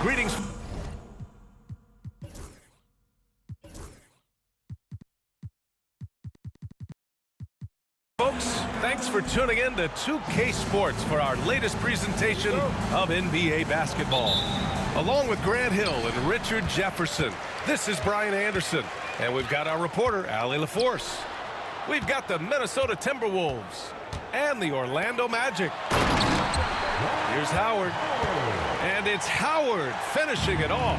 Greetings. Folks, thanks for tuning in to 2K Sports for our latest presentation of NBA basketball. Along with Grant Hill and Richard Jefferson, this is Brian Anderson, and we've got our reporter, Allie LaForce. We've got the Minnesota Timberwolves and the Orlando Magic. Here's Howard, and it's Howard finishing it off.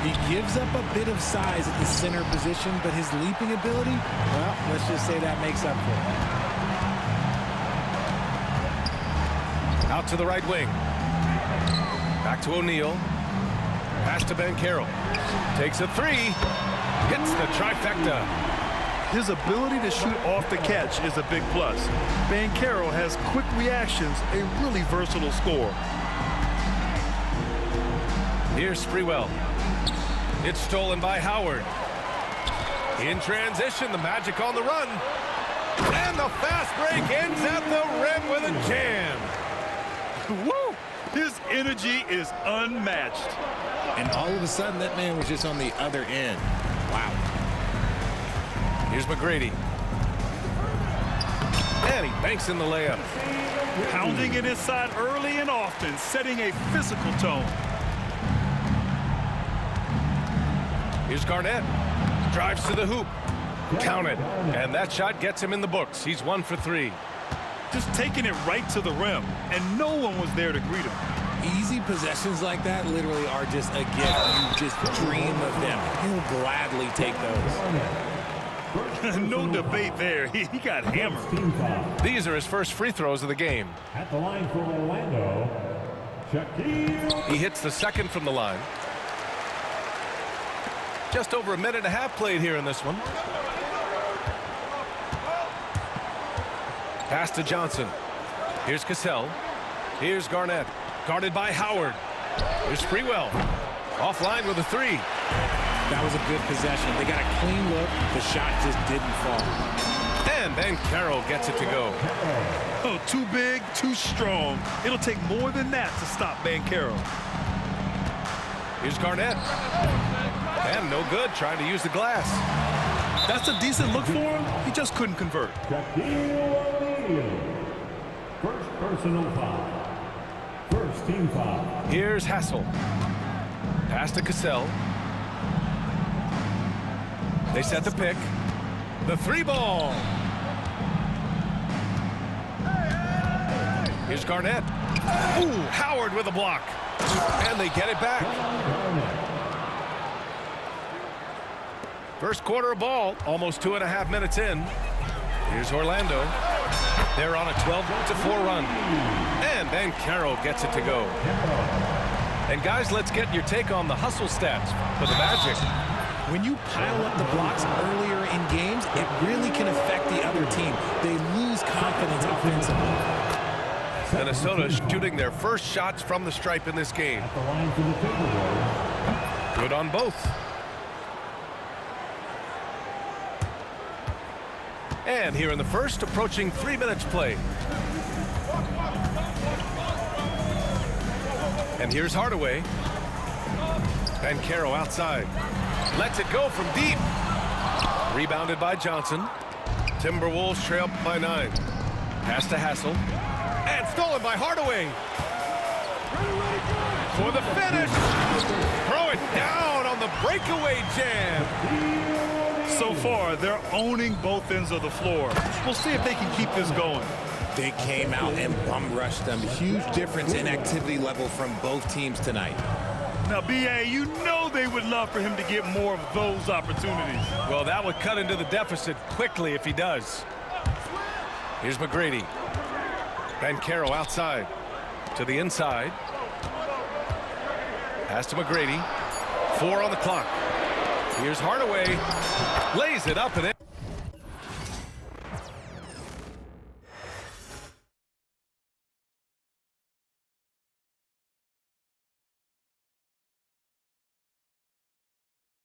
He gives up a bit of size at the center position, but his leaping ability, well, let's just say that makes up for it. Out to the right wing. Back to O'Neal. Pass to Banchero. Takes a three. Hits the trifecta. His ability to shoot off the catch is a big plus. Banchero has quick reactions, a really versatile scorer. Here's Sprewell. It's stolen by Howard. In transition, the Magic on the run. And the fast break ends at the rim with a jam. Woo! His energy is unmatched. And all of a sudden, that man was just on the other end. Wow. Here's McGrady. And he banks in the layup. Pounding it inside early and often, setting a physical tone. Here's Garnett. Drives to the hoop. Counted. And that shot gets him in the books. He's 1 for 3. Just taking it right to the rim, and no one was there to greet him. Easy possessions like that literally are just a gift. You just dream of them. He'll gladly take those. No debate there. He got hammered. These are his first free throws of the game. At the line for Orlando, Shaquille. He hits the second from the line. Just over a minute and a half played here in this one. Pass to Johnson. Here's Cassell. Here's Garnett. Guarded by Howard. Here's Sprewell. Offline with a three. That was a good possession. They got a clean look. The shot just didn't fall. And Banchero gets it to go. Oh, too big, too strong. It'll take more than that to stop Banchero. Here's Garnett. And no good, trying to use the glass. That's a decent look for him. He just couldn't convert. Shaquille O'Neal. First personal foul. First team foul. Here's Hassel. Pass to Cassell. They set the pick. The three ball. Here's Garnett. Ooh, Howard with a block. And they get it back. First quarter of ball, almost 2.5 minutes in. Here's Orlando. They're on a 12-4 run. And Banchero gets it to go. And guys, let's get your take on the hustle stats for the Magic. When you pile up the blocks earlier in games, it really can affect the other team. They lose confidence offensively. Minnesota shooting their first shots from the stripe in this game. At the line for the Timberwolves. Good on both. And here in the first, approaching 3 minutes played. And here's Hardaway. Banchero outside. Lets it go from deep. Rebounded by Johnson. Timberwolves trail by 9. Pass to Hassel. And stolen by Hardaway. For the finish. Throw it down on the breakaway jam. So far, they're owning both ends of the floor. We'll see if they can keep this going. They came out and bum rushed them. Huge difference in activity level from both teams tonight. Now, B.A., you know they would love for him to get more of those opportunities. Well, that would cut into the deficit quickly if he does. Here's McGrady. Banchero outside. To the inside. Pass to McGrady. 4 on the clock. Here's Hardaway. Lays it up and in.